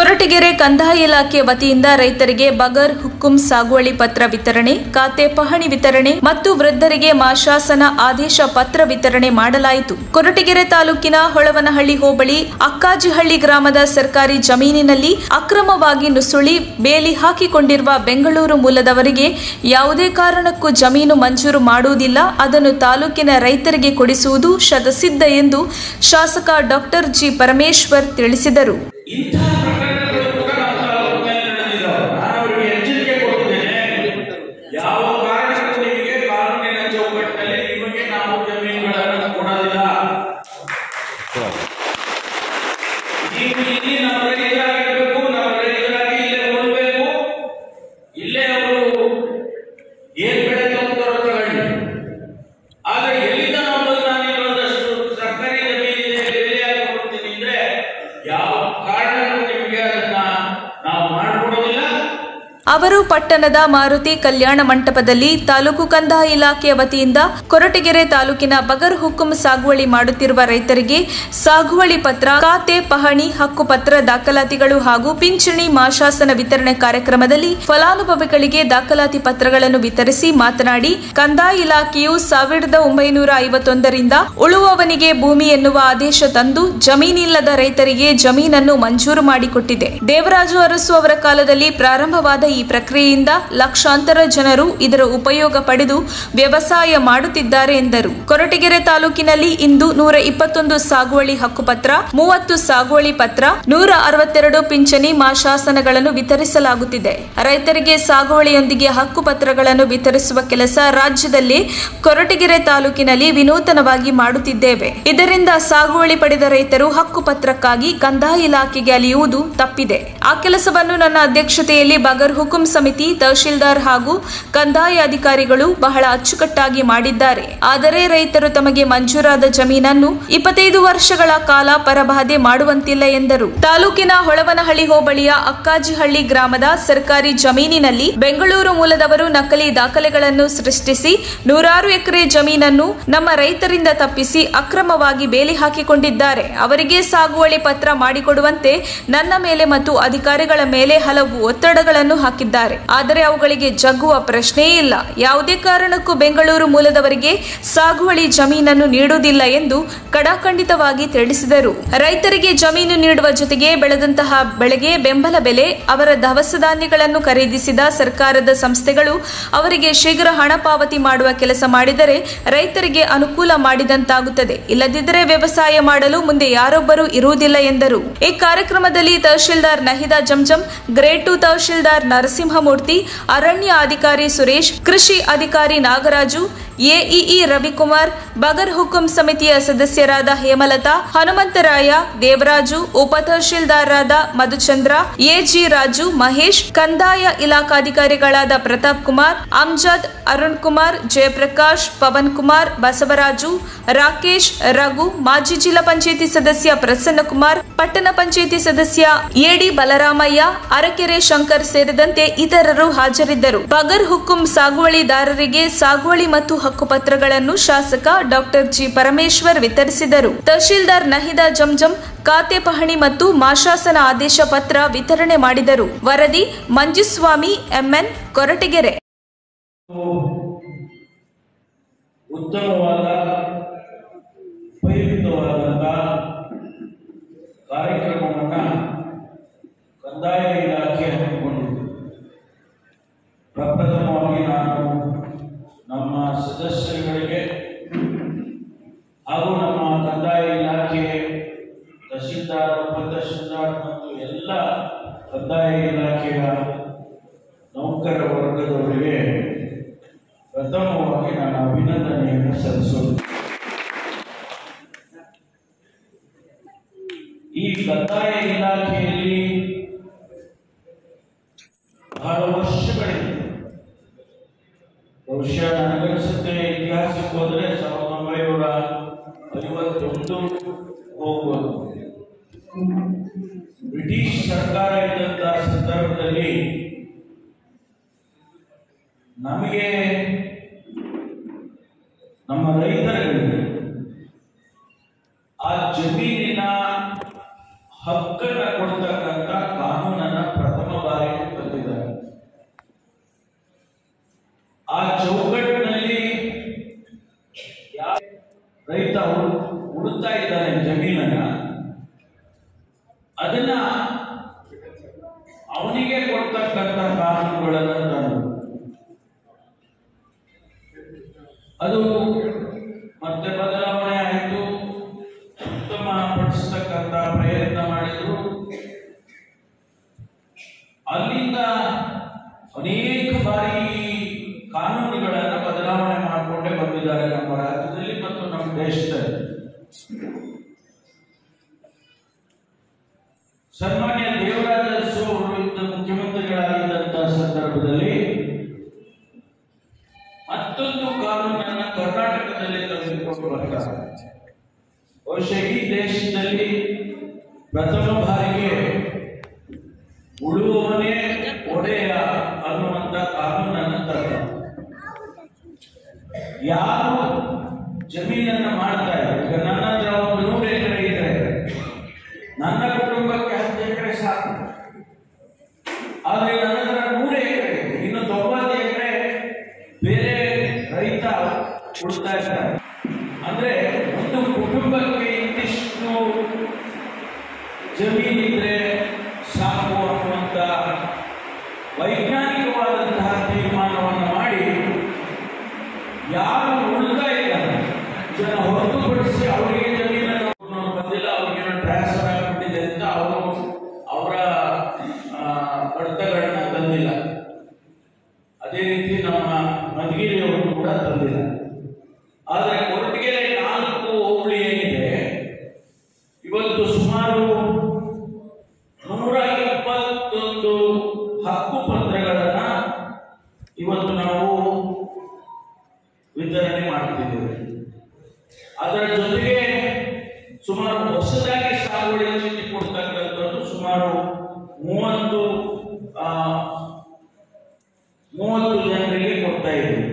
ಕೊರಟಗೆರೆ ಕಂದಾಯ ಇಲಾಖೆ ವತಿಯಿಂದ ರೈತರಿಗೆ ಬಗರ್ ಹುಕ್ಕುಂ ಸಾಗುವಳಿ ಪತ್ರ ವಿತರಣೆ, ಖಾತೆ ಪಹಣಿ ವಿತರಣೆ ಮತ್ತು ವೃದ್ಧರಿಗೆ ಮಾಶಾಸನ ಆದೇಶ ಪತ್ರ ವಿತರಣೆ ಮಾಡಲಾಯಿತು. ಕೊರಟಗೆರೆ ತಾಲೂಕಿನ ಹೊಳವನಹಳ್ಳಿ ಹೋಬಳಿ ಅಕ್ಕಾಜಿಹಳ್ಳಿ ಗ್ರಾಮದ ಸರ್ಕಾರಿ ಜಮೀನಿನಲ್ಲಿ ಅಕ್ರಮವಾಗಿ ನುಸುಳಿ ಬೇಲಿ ಹಾಕಿಕೊಂಡಿರುವ ಬೆಂಗಳೂರು ಮೂಲದವರಿಗೆ ಯಾವುದೇ ಕಾರಣಕ್ಕೂ ಜಮೀನು ಮಂಜೂರು ಮಾಡುವುದಿಲ್ಲ, ಅದನ್ನು ತಾಲೂಕಿನ ರೈತರಿಗೆ ಕೊಡಿಸುವುದು ಶತಸಿದ್ಧ ಎಂದು ಶಾಸಕ ಡಾಕ್ಟರ್ ಜಿ ಪರಮೇಶ್ವರ್ ತಿಳಿಸಿದರು. ಅವರು ಪಟ್ಟಣದ ಮಾರುತಿ ಕಲ್ಯಾಣ ಮಂಟಪದಲ್ಲಿ ತಾಲೂಕು ಕಂದಾಯ ಇಲಾಖೆಯ ವತಿಯಿಂದ ಕೊರಟಗೆರೆ ತಾಲೂಕಿನ ಬಗರ್ ಹುಕ್ಕುಂ ಸಾಗುವಳಿ ಮಾಡುತ್ತಿರುವ ರೈತರಿಗೆ ಸಾಗುವಳಿ ಪತ್ರ, ಖಾತೆ ಪಹಣಿ ಹಕ್ಕುಪತ್ರ ದಾಖಲಾತಿಗಳು ಹಾಗೂ ಪಿಂಚಣಿ ಮಾಶಾಸನ ವಿತರಣೆ ಕಾರ್ಯಕ್ರಮದಲ್ಲಿ ಫಲಾನುಭವಿಗಳಿಗೆ ದಾಖಲಾತಿ ಪತ್ರಗಳನ್ನು ವಿತರಿಸಿ ಮಾತನಾಡಿ, ಕಂದಾಯ ಇಲಾಖೆಯು 1951ರಿಂದ ಉಳುವವನಿಗೆ ಭೂಮಿ ಎನ್ನುವ ಆದೇಶ ತಂದು ಜಮೀನಿಲ್ಲದ ರೈತರಿಗೆ ಜಮೀನನ್ನು ಮಂಜೂರು ಮಾಡಿಕೊಟ್ಟಿದೆ. ದೇವರಾಜು ಅರಸು ಅವರ ಕಾಲದಲ್ಲಿ ಪ್ರಾರಂಭವಾದ ಈ ಪ್ರಕ್ರಿಯೆಯಿಂದ ಲಕ್ಷಾಂತರ ಜನರು ಇದರ ಉಪಯೋಗ ಪಡೆದು ವ್ಯವಸಾಯ ಮಾಡುತ್ತಿದ್ದಾರೆ ಎಂದರು. ಕೊರಟಗೆರೆ ತಾಲೂಕಿನಲ್ಲಿ ಇಂದು 121 ಸಾಗುವಳಿ ಹಕ್ಕುಪತ್ರ, 30 ಸಾಗುವಳಿ ಪತ್ರ, 162 ಪಿಂಚಣಿ ಮಾಶಾಸನಗಳನ್ನು ವಿತರಿಸಲಾಗುತ್ತಿದೆ. ರೈತರಿಗೆ ಸಾಗುವಳಿಯೊಂದಿಗೆ ಹಕ್ಕುಪತ್ರಗಳನ್ನು ವಿತರಿಸುವ ಕೆಲಸ ರಾಜ್ಯದಲ್ಲಿ ಕೊರಟಗೆರೆ ತಾಲೂಕಿನಲ್ಲಿ ವಿನೂತನವಾಗಿ ಮಾಡುತ್ತಿದ್ದೇವೆ. ಇದರಿಂದ ಸಾಗುವಳಿ ಪಡೆದ ರೈತರು ಹಕ್ಕುಪತ್ರಕ್ಕಾಗಿ ಕಂದಾಯ ಇಲಾಖೆಗೆ ಅಲಿಯುವುದು ತಪ್ಪಿದೆ. ಆ ಕೆಲಸವನ್ನು ನನ್ನ ಅಧ್ಯಕ್ಷತೆಯಲ್ಲಿ ಬಗರ್ ಹುಕ್ಕುಂ ಸಮಿತಿ, ತಹಶೀಲ್ದಾರ್ ಹಾಗೂ ಕಂದಾಯ ಅಧಿಕಾರಿಗಳು ಬಹಳ ಅಚ್ಚುಕಟ್ಟಾಗಿ ಮಾಡಿದ್ದಾರೆ. ಆದರೆ ರೈತರು ತಮಗೆ ಮಂಜೂರಾದ ಜಮೀನನ್ನು 25 ವರ್ಷಗಳ ಕಾಲ ಪರಬಾಧೆ ಮಾಡುವಂತಿಲ್ಲ ಎಂದರು. ತಾಲೂಕಿನ ಹೊಳವನಹಳ್ಳಿ ಹೋಬಳಿಯ ಅಕ್ಕಾಜಿಹಳ್ಳಿ ಗ್ರಾಮದ ಸರ್ಕಾರಿ ಜಮೀನಿನಲ್ಲಿ ಬೆಂಗಳೂರು ಮೂಲದವರು ನಕಲಿ ದಾಖಲೆಗಳನ್ನು ಸೃಷ್ಟಿಸಿ 106 ಎಕರೆ ಜಮೀನನ್ನು ನಮ್ಮ ರೈತರಿಂದ ತಪ್ಪಿಸಿ ಅಕ್ರಮವಾಗಿ ಬೇಲಿ ಹಾಕಿಕೊಂಡಿದ್ದಾರೆ. ಅವರಿಗೆ ಸಾಗುವಳಿ ಪತ್ರ ಮಾಡಿಕೊಡುವಂತೆ ನನ್ನ ಮೇಲೆ ಮತ್ತು ಅಧಿಕಾರಿಗಳ ಮೇಲೆ ಹಲವು ಒತ್ತಡಗಳನ್ನು ಹಾಕಿದ್ದಾರೆ. ಆದರೆ ಅವುಗಳಿಗೆ ಜಗ್ಗುವ ಪ್ರಶ್ನೆಯೇ ಇಲ್ಲ. ಯಾವುದೇ ಕಾರಣಕ್ಕೂ ಬೆಂಗಳೂರು ಮೂಲದವರಿಗೆ ಸಾಗುವಳಿ ಜಮೀನನ್ನು ನೀಡುವುದಿಲ್ಲ ಎಂದು ಕಡಾಖಂಡಿತವಾಗಿ ತಿಳಿಸಿದರು. ರೈತರಿಗೆ ಜಮೀನು ನೀಡುವ ಜೊತೆಗೆ ಬೆಳೆದಂತಹ ಬೆಳೆಗೆ ಬೆಂಬಲ ಬೆಲೆ, ಅವರ ದವಸ ಧಾನ್ಯಗಳನ್ನು ಖರೀದಿಸಿದ ಸರ್ಕಾರದ ಸಂಸ್ಥೆಗಳು ಅವರಿಗೆ ಶೀಘ್ರ ಹಣ ಪಾವತಿ ಮಾಡುವ ಕೆಲಸ ಮಾಡಿದರೆ ರೈತರಿಗೆ ಅನುಕೂಲ ಮಾಡಿದಂತಾಗುತ್ತದೆ. ಇಲ್ಲದಿದ್ದರೆ ವ್ಯವಸಾಯ ಮಾಡಲು ಮುಂದೆ ಯಾರೊಬ್ಬರೂ ಇರುವುದಿಲ್ಲ ಎಂದರು. ಈ ಕಾರ್ಯಕ್ರಮದಲ್ಲಿ ತಹಶೀಲ್ದಾರ್ ನಹಿದಾ ಜಂಜಂ, ಗ್ರೇಡ್ 2 ತಹಶೀಲ್ದಾರ್ ನರಸಿಂಹಮೂರ್ತಿ, ಅರಣ್ಯ ಅಧಿಕಾರಿ ಸುರೇಶ್, ಕೃಷಿ ಅಧಿಕಾರಿ ನಾಗರಾಜು, ಎಇಇ ರವಿಕುಮಾರ್, ಬಗರ್ ಹುಕ್ಕುಂ ಸಮಿತಿಯ ಸದಸ್ಯರಾದ ಹೇಮಲತಾ, ಹನುಮಂತರಾಯ, ದೇವರಾಜು, ಉಪ ತಹಶೀಲ್ದಾರರಾದ ಮಧುಚಂದ್ರ, ಎಜಿ ರಾಜು, ಮಹೇಶ್, ಕಂದಾಯ ಇಲಾಖಾಧಿಕಾರಿಗಳಾದ ಪ್ರತಾಪ್ ಕುಮಾರ್, ಅಮ್ಜದ್, ಅರುಣ್ ಕುಮಾರ್, ಜಯಪ್ರಕಾಶ್, ಪವನ್ ಕುಮಾರ್, ಬಸವರಾಜು, ರಾಕೇಶ್, ರಘು, ಮಾಜಿ ಜಿಲ್ಲಾ ಪಂಚಾಯಿತಿ ಸದಸ್ಯ ಪ್ರಸನ್ನ ಕುಮಾರ್, ಪಟ್ಟಣ ಪಂಚಾಯಿತಿ ಸದಸ್ಯ ಎಡಿ ಬಲರಾಮಯ್ಯ, ಅರಕೆರೆ ಶಂಕರ್ ಸೇರಿದಂತೆ ಇತರರು ಹಾಜರಿದ್ದರು. ಬಗರ್ ಹುಕ್ಕುಂ ಸಾಗುವಳಿದಾರರಿಗೆ ಸಾಗುವಳಿ ಮತ್ತು ಹಕ್ಕುಪತ್ರಗಳನ್ನು ಶಾಸಕ ಡಾಕ್ಟರ್ ಜಿ ಪರಮೇಶ್ವರ್ ವಿತರಿಸಿದರು. ತಹಶೀಲ್ದಾರ್ ನಹಿದಾ ಜಂಜಂ ಖಾತೆ ಪಹಣಿ ಮತ್ತು ಮಾಶಾಸನ ಆದೇಶ ಪತ್ರ ವಿತರಣೆ ಮಾಡಿದರು. ವರದಿ ಮಂಜುಸ್ವಾಮಿ, ಎಂಎನ್, ಕೊರಟಗೆರೆ. ಉತ್ತಮವಾದ ಉಪಯುಕ್ತವಾದಂತಹ ಕಾರ್ಯಕ್ರಮವನ್ನು ಕಂದಾಯ ಇಲಾಖೆ ಹಮ್ಮಿಕೊಂಡಿದೆ. ಪ್ರಪ್ರಥಮವಾಗಿ ನಾನು ನಮ್ಮ ಸದಸ್ಯರುಗಳಿಗೆ ಹಾಗೂ ನಮ್ಮ ಕಂದಾಯ ಇಲಾಖೆ ತಹಶೀಲ್ದಾರ್, ಉಪತಹಶೀಲ್ದಾರ್ ಮತ್ತು ಎಲ್ಲ ಕಂದಾಯ ಇಲಾಖೆಯ ನೌಕರ ವರ್ಗದವರಿಗೆ ಪ್ರಥಮವಾಗಿ ನಾನು ಅಭಿನಂದನೆಯನ್ನು ಸಲ್ಲಿಸುತ್ತೇನೆ. ಈ ಕಂದಾಯ ಇಲಾಖೆಯಲ್ಲಿ ಬಹಳ ವರ್ಷಗಳಿಂದ, ಬಹುಶಃ ನನಗನ್ಸುತ್ತೆ ಇತಿಹಾಸಕ್ಕೆ ಹೋದರೆ 1951 ಹೋಗುವುದು. ಬ್ರಿಟಿಷ್ ಸರ್ಕಾರ ಇದ್ದಂತಹ ಸಂದರ್ಭದಲ್ಲಿ ನಮಗೆ ನಮ್ಮ ರೈತರಿಗೆ ಆ ಜಮೀನಿನ ಹಕ್ಕನ್ನು ಕೊಡ್ತಕ್ಕಂಥ ಕಾನೂನು ಅವನಿಗೆ ಕೊಡ್ತಕ್ಕಂಥ ಕಾನೂನುಗಳನ್ನು ತಂದು ಅದು ಮತ್ತೆ ಬದಲಾವಣೆ ಆಯಿತು. ಉತ್ತಮ ಪಡಿಸತಕ್ಕಂಥ ಪ್ರಯತ್ನ ಮಾಡಿದ್ರು. ಅಲ್ಲಿಂದ ಅನೇಕ ಬಾರಿ ಕಾನೂನುಗಳನ್ನು ಬದಲಾವಣೆ ಮಾಡಿಕೊಂಡೇ ಬಂದಿದ್ದಾರೆ ನಮ್ಮ ರಾಜ್ಯದಲ್ಲಿ ಮತ್ತು ನಮ್ಮ ದೇಶದಲ್ಲಿ. ಸನ್ಮಾನ್ಯ ದೇವರಾಜ ಅರಸು ಅವರು ಮುಖ್ಯಮಂತ್ರಿಗಳಾಗಿದ್ದಂತಹ ಸಂದರ್ಭದಲ್ಲಿ ಮತ್ತೊಂದು ಕಾನೂನನ್ನ ಕರ್ನಾಟಕದಲ್ಲಿ ತೆಗೆದುಕೊಂಡು ಬರ್ತಾರೆ. ಬಹುಶಃ ಈ ದೇಶದಲ್ಲಿ ಪ್ರಥಮ ಬಾರಿಗೆ ಉಳುವವನೇ ಒಡೆಯ ಅನ್ನುವಂತ ಕಾನೂನನ್ನು ತಂದ. ಯಾರು ಜಮೀನನ್ನ ಮಾಡ್ತಾರೆ, ಈಗ ನನ್ನ ಹತ್ರ ಒಂದು 100 ಎಕರೆ ಇದ್ರೆ ನನ್ನ ಕುಟುಂಬಕ್ಕೆ 10 ಎಕರೆ ಸಾಕು. ಆದ್ರೆ ನನ್ನ ಹತ್ರ 100 ಎಕರೆ ಇದೆ, ಇನ್ನು 90 ಎಕರೆ ಬೇರೆ ರೈತ ಉಳ್ತಾ ಇರ್ತಾರೆ. ಅಂದ್ರೆ ಒಂದು ಕುಟುಂಬಕ್ಕೆ ಇಂತಿಷ್ಟು ಜಮೀನಿದ್ರೆ ಸಾಕು ಅನ್ನುವಂತ ವೈಜ್ಞಾನಿಕವಾದಂತಹ ತೀರ್ಮಾನವನ್ನು ಮಾಡಿ ಯಾರು ಉಳಿತಾ ಇದ್ದಾರೆ ಜನ ಹೊರತುಪಡಿಸಿ ಅವರಿಗೆ ಜಮೀನನ್ನು ಬಂದಿಲ್ಲ, ಅವ್ರಿಗೆ ಟ್ರಾನ್ಸ್ಫರ್ ಆಗಿಬಿಟ್ಟಿದೆ ಅಂತ ಅವರು ಅವರ ಕಡತಗಳನ್ನ ತಂದಿಲ್ಲ. ಅದೇ ರೀತಿ ನಮ್ಮ ಮಧುಗಿರಿಯವರು ಕೂಡ ತಂದಿಲ್ಲ. ಆದರೆ ಕೊರಟಗೆರೆ 4 ಹೋಬಳಿ ಏನಿದೆ ಇವತ್ತು ಸುಮಾರು 121 ಹಕ್ಕು ಪತ್ರಗಳನ್ನ ಇವತ್ತು ನಾವು ವಿತರಣೆ ಮಾಡ್ತಿದ್ದೇವೆ. ಅದರ ಜೊತೆಗೆ ಸುಮಾರು ಹೊಸದಾಗಿ ಸಾಗುವಳಿ ಚೀಟಿ ಕೊಡ್ತಕ್ಕಂಥದ್ದು ಸುಮಾರು 30 ಜನರಿಗೆ ಕೊಡ್ತಾ ಇದ್ದೀವಿ.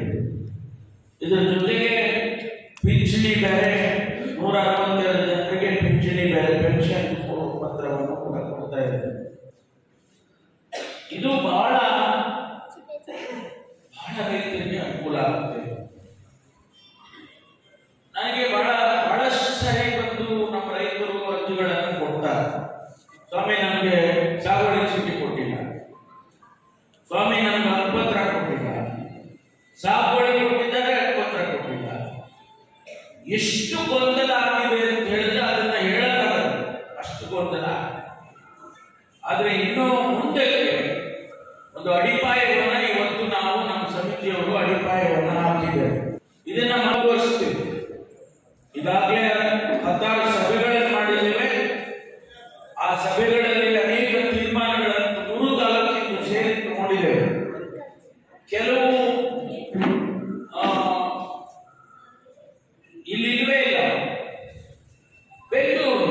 ಇದರ ಜೊತೆಗೆ ಪಿಂಚಣಿ ಬೇರೆ 162 ಜನರಿಗೆ ಪಿಂಚಣಿ ಬೇರೆ ಪೆನ್ಷನ್ ಪತ್ರವನ್ನು ಕೂಡ ಕೊಡ್ತಾ ಇದ್ದೇವೆ. ಇದು ಬಹಳ ರೈತರಿಗೆ ಅನುಕೂಲ ಆಗುತ್ತೆ. ನನಗೆ ಬಹಳಷ್ಟು ಸರಿ ಬಂದು ನಮ್ಮ ರೈತರು ಅರ್ಜಿಗಳನ್ನು ಕೊಡ್ತಾರೆ. ಸ್ವಾಮಿ ನಮಗೆ ಸಾಗುವಳಿ ಚೀಟಿ ಕೊಟ್ಟಿಲ್ಲ, ಸ್ವಾಮಿ ನಮ್ಗೆ ಹಕ್ಕುಪತ್ರ ಕೊಟ್ಟಿಲ್ಲ, ಸಾಗುವಳಿ ಕೊಟ್ಟಿದ್ದಾರೆ ಹಕ್ಕುಪತ್ರ ಕೊಟ್ಟಿಲ್ಲ. ಎಷ್ಟು ಗೊಂದಲ ಆಗಿದೆ ಅಂತ ಹೇಳಿದ್ರೆ ಅದನ್ನ ಹೇಳಕ್ಕಾಗಲ್ಲ, ಅಷ್ಟು ಗೊಂದಲ. ಆದ್ರೆ ಇನ್ನೂ ಮುಂದಕ್ಕೆ ಒಂದು ಅಡಿಪಾಯವನ್ನು ಇವತ್ತು ನಾವು ನಮ್ಮ ಸಮಿತಿಯವರು ಅಡಿಪಾಯವನ್ನು ಹಾಕಿದ್ದೇವೆ. ಇದನ್ನ ಮುಂದುವರಿಸ್ತೀವಿ. ಈಗಾಗಲೇ 16 ಸಭೆಗಳನ್ನು ಮಾಡಿದ್ದೇವೆ. ಆ ಸಭೆಗಳಲ್ಲಿ ಅನೇಕ ತೀರ್ಮಾನಗಳನ್ನು 3 ತಾಲೂಕಿಂದ ಸೇರಿ ತಗೊಂಡಿದ್ದೇವೆ. ಕೆಲವು ಇಲ್ಲಿಲ್ವೇ ಇಲ್ಲ. ಬೆಂಗಳೂರು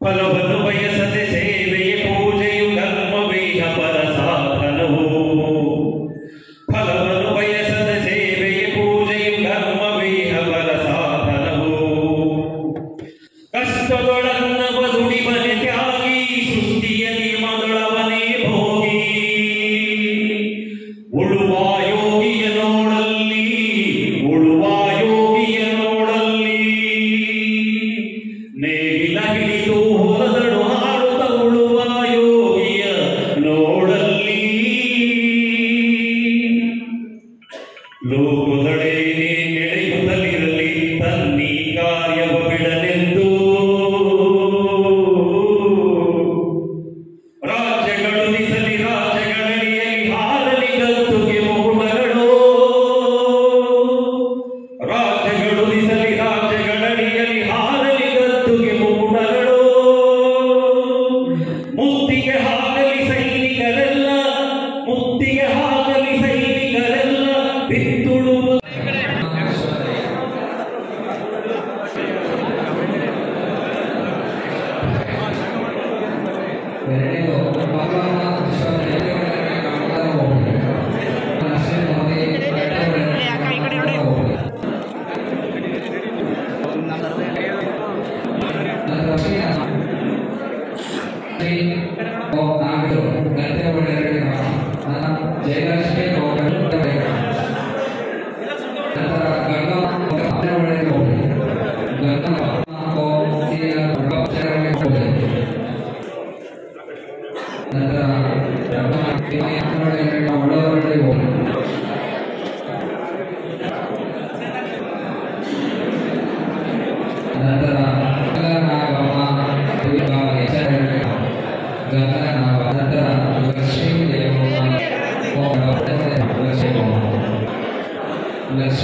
ಫಲವನ್ನು ಬಯಸದೆ ಸೇವೆಯ ಪೂಜೆಯು ಕರ್ಮವೇಹ ಪರ ಸಾಧನವು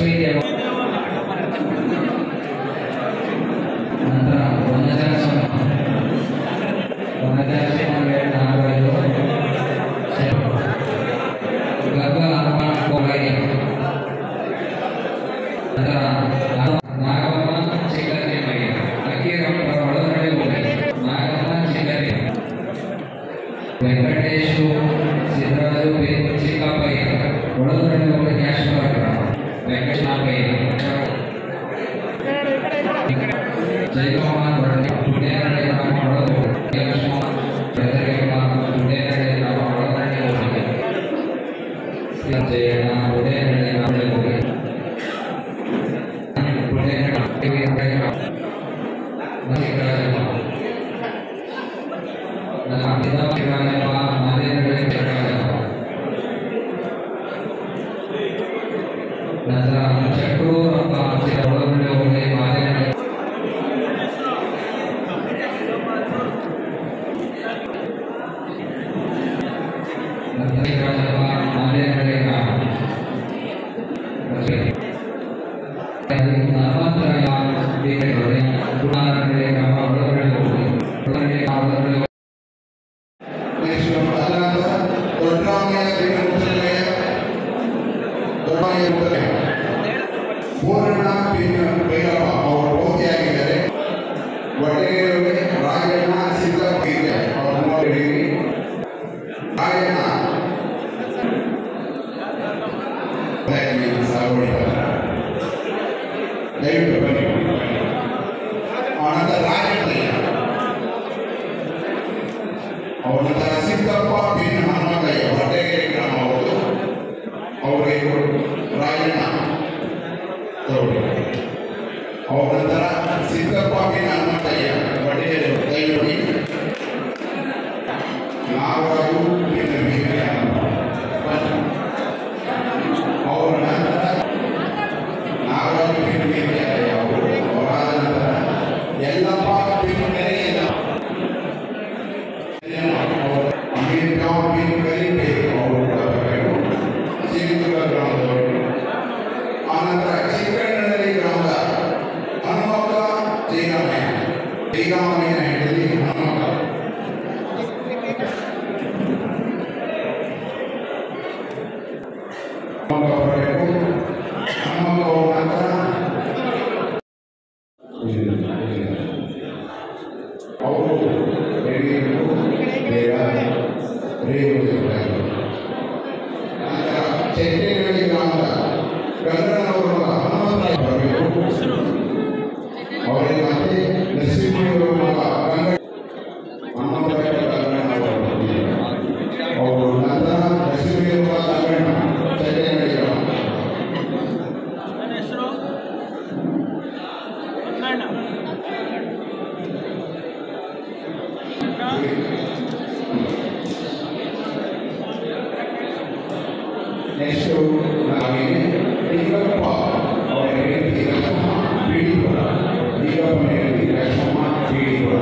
ಲಕ್ಷ್ಮೀದೇವ ನಂತರ ವನಜಾಸನ ನಾಗರಾಜು ಗರ್ಭ ಹನುಮಾನ್ ಕೋಗೈ ನಂತರ ನಾಗಮ್ಮ ಚಿಕ್ಕನೆ ಮೈ ಅಕ್ಕಿರಪ್ಪ ಒಳಗಡೆ ಹೋಗಿ ನಾಗಮ್ಮ ಚಿಕ್ಕನೆ ವೆಂಕಟೇಶು ಸಿದ್ದರಾಜು ಚಿಕ್ಕಪ್ಪಯ್ಯ ಒಳಗಡೆ ಹೋಗಿ ಕ್ಯಾಶ್ಮರ ವೆಂಕಟನಾಪಯ್ಯ ಜಯಕುಮಾರ್ ಪುಣ್ಯನಡೆ ಗ್ರಾಮ ಒಳಗಡೆ ಲಕ್ಷ್ಮಣ ಪುಣ್ಯನಡೆ ಗ್ರಾಮ ಒಳಗಡೆ ಹೋಗಿ ಜಯಣ್ಣ ಪುಣ್ಯನಡೆ ಗ್ರಾಮ ಹೋಗಿ ಪೂರ್ಣ ಭೈರವ ಅವರು ಓದಿಯಾಗಿದ್ದಾರೆ. ಒಡೆಯರು ರಾಜಣ್ಣ ಸಿದ್ದಪ್ಪಯ್ಯ ಅವರು ನೋಡಿ ರಾಜಣ್ಣ ಸಾಗುವಳಿ ದಯವಿಟ್ಟು ಬನ್ನಿ. ಆನಂತರ ರಾಜಣ್ಣಯ್ಯ ಅವರ ನಂತರ ಸಿದ್ದಪ್ಪ ಬಿನ್ ಹನುಮಂತಯ್ಯ ಹೊಟ್ಟೆಗೆರೆ ಗ್ರಾಮ ಅವರು ಅವರಿಗೆ ರಾಜಣ್ಣ ಅವ್ರ ನಂತರ ಸಿದ್ದಪ್ಪ ಬಿನ್ ಹನುಮಂತಯ್ಯ ಒಡೆಯರು ದಯವಿಟ್ಟು ನಾಗರಾಜು ಅವರ ನಂತರ ನಾಗರಾಜು ಅವರು ಅವರಾದ ನಂತರ ಯಲ್ಲಪ್ಪ ಬಿನ್ ಅಮೇರಿಕಾ ಬಿನ್ ಕರಿಬೇಕು ಅವರು ಸಿರಿದುರ್ಗ ಗ್ರಾಮದವರು. ಆನಂತರ ಚಿಕ್ಕಣ್ಣನಹಳ್ಳಿ ಗ್ರಾಮದ ಹನುಮಕ್ಕ ಜೈರಾಮಯ್ಯ ಹೆಂಡತಿ ಹನುಮಕ್ಕ. ಹನುಮಕ್ಕ ಅವರ ನಂತರ ಅವರು ಚೆಟ್ಟೇನಹಳ್ಳಿ ಗ್ರಾಮದ ಗಂಗಣ್ಣನವರ ಹನುಮಂತರಾಯ ಬರಬೇಕು. ಅವರಿಗೆ ಮತ್ತೆ ನರಸಿಂಹಯ್ಯವರು ಮಗ ಹನುಮಂತರಾಯ ಗಂಗಣ್ಣನವರು ಅವರು ನಂತರ ನರಸಿಂಹಯ್ಯವ ಗಂಗಣ್ಣ ಚೆಟ್ಟೇನಹಳ್ಳಿ ಗ್ರಾಮ. ನೆಕ್ಸ್ಟ್ ನಾವೇನೆ ಈಗಪ್ಪ ಅವರ ಹೆಂಡತಿ ಲಕ್ಷ್ಮಮ್ಮ ಬೀಡಿಪುರ, ಈಗಪ್ಪನ ಹೆಂಡತಿ ಲಕ್ಷ್ಮಮ್ಮ ಬೀಡಿಪುರ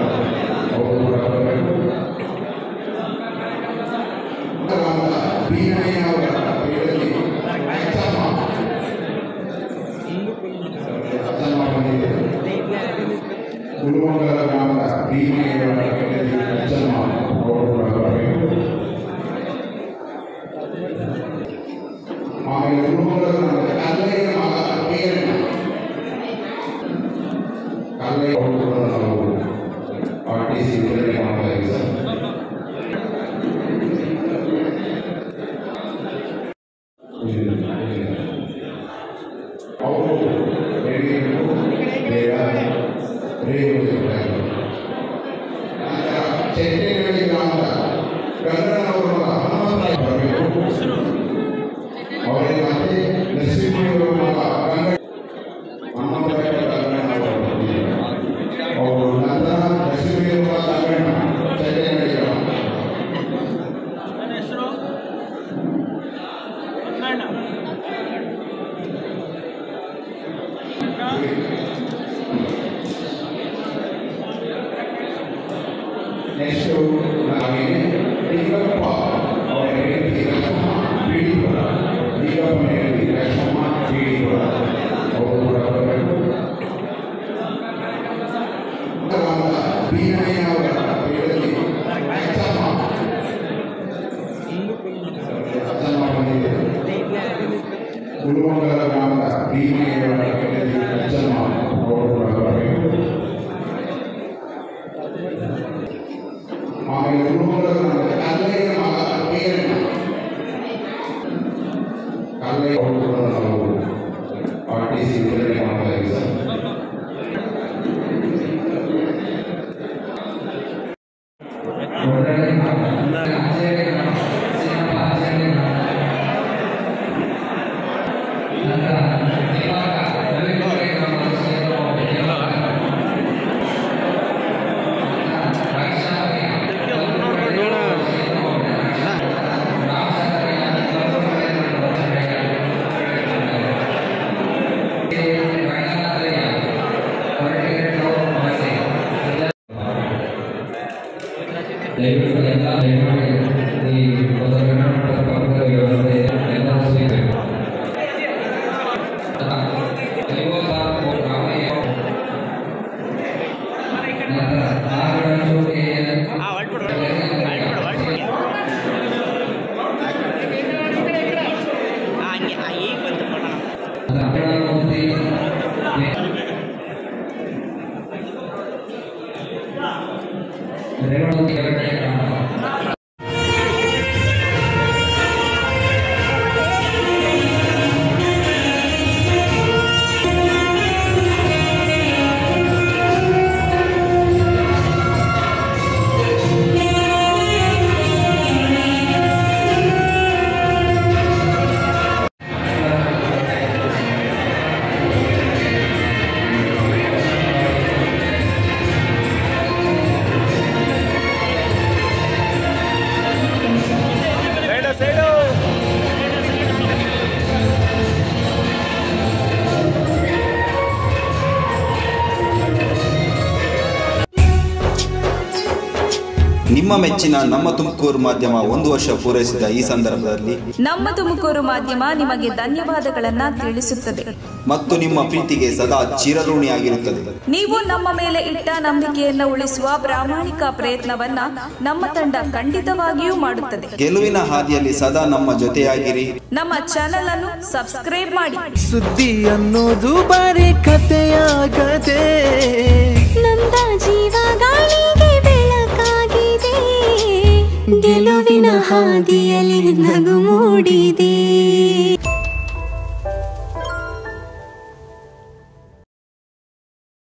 ಅವರು ಕೂಡ ಬರಬೇಕು. ಗ್ರಾಮದ ಭೀಮಯ್ಯ ಅವರ ಹೆಂಡತಿ ಅಚ್ಚಮ್ಮ ಬಂದಿದ್ದರು. ಕುರುಮಂಗಲ ಗ್ರಾಮದ ಭೀಮಯ್ಯ ಅವರ ಹೆಂಡತಿ ಅಚ್ಚಮ್ಮ ಅವರು ಕೂಡ ಬರಬೇಕು. ಆಮೇಲೆ ಕುರುಮಂಗಲ ಗ್ರಾಮದ ಕಲ್ಲಯ್ಯ ಮಗ ಪೇರಣ್ಣ ಕಲ್ಲಯ್ಯ ಅವರು ಕೂಡ ನಾವು RTC ವಿತರಣೆ ಮಾಡಲಾಗಿದೆ ಸರ್. ಅವರು ಚೆಟ್ಟೇನಹಳ್ಳಿ ಗ್ರಾಮದ ಗಂಗಣ್ಣನವರ ಮಗ ಹನುಮಂತರಾಯ ಬರಬೇಕು. ಅವರಿಗೆ ಮತ್ತೆ ನರಸಿಂಹಯ್ಯವರು ಮಗ ಹನುಮಂತರಾಯ ಗಂಗಣ್ಣನವರು ಅವರು ನಂತರ ನರಸಿಂಹಯ್ಯವ ಗಂಗಣ್ಣ ಚೆಟ್ಟೇನಹಳ್ಳಿ ಗ್ರಾಮ. ನೆಕ್ಸ್ಟ್ ನಾವೇನೆ ಈಗಪ್ಪ ಭೀಮಯ್ಯನವರ ಪೀಠದಲ್ಲಿ ಅಚ್ಚಮ್ಮ ಬಂದಿದ್ದರು. ಕುರುಮಂಗಲ ಗ್ರಾಮದ ಭೀಮಯ್ಯನವರ ಪೀಠದಲ್ಲಿ ಅಚ್ಚಮ್ಮ ಆಮೇಲೆ ಕುರುಮಂಗಲ ಗ್ರಾಮದ ಕಲ್ಲಯ್ಯನ ಮಗ ವೀರಣ್ಣ ಕಲ್ಲಯ್ಯ ಅವರು ನಾವು RTC ವಿತರಣೆ ಮಾಡ್ತಾ ಇದ್ದೀವಿ ಸರ್. ದಯವಿಟ್ಟು ಎಲ್ಲ ಈ ವ್ಯವಸ್ಥೆ ಎಲ್ಲ ಸ್ವೀಕರಿಸಿ. ನಿಮ್ಮ ಮೆಚ್ಚಿನ ನಮ್ಮ ತುಮಕೂರು ಮಾಧ್ಯಮ 1 ವರ್ಷ ಪೂರೈಸಿದ ಈ ಸಂದರ್ಭದಲ್ಲಿ ನಮ್ಮ ತುಮಕೂರು ಮಾಧ್ಯಮ ನಿಮಗೆ ಧನ್ಯವಾದಗಳನ್ನ ತಿಳಿಸುತ್ತದೆ ಮತ್ತು ನಿಮ್ಮ ಪ್ರೀತಿಗೆ ಸದಾ ಚಿರಋಣಿಯಾಗಿರುತ್ತದೆ. ನೀವು ನಮ್ಮ ಮೇಲೆ ಇಟ್ಟ ನಂಬಿಕೆಯನ್ನು ಉಳಿಸುವ ಪ್ರಾಮಾಣಿಕ ಪ್ರಯತ್ನವನ್ನ ನಮ್ಮ ತಂಡ ಖಂಡಿತವಾಗಿಯೂ ಮಾಡುತ್ತದೆ. ಗೆಲುವಿನ ಹಾದಿಯಲ್ಲಿ ಸದಾ ನಮ್ಮ ಜೊತೆಯಾಗಿರಿ. ನಮ್ಮ ಚಾನೆಲ್ ಅನ್ನು ಸಬ್ಸ್ಕ್ರೈಬ್ ಮಾಡಿ. ಸುದ್ದಿ ಅನ್ನೋದು ಬರೀ ಕಥೆಯಾಗದೆ ನಮ್ದ ಜೀವ ಗಾಳಿಗೆ ಬೆಳಕಾಗಿದೆ, ಗೆಲುವಿನ ಹಾದಿಯಲ್ಲಿ ನಗು ಮೂಡಿದೆ.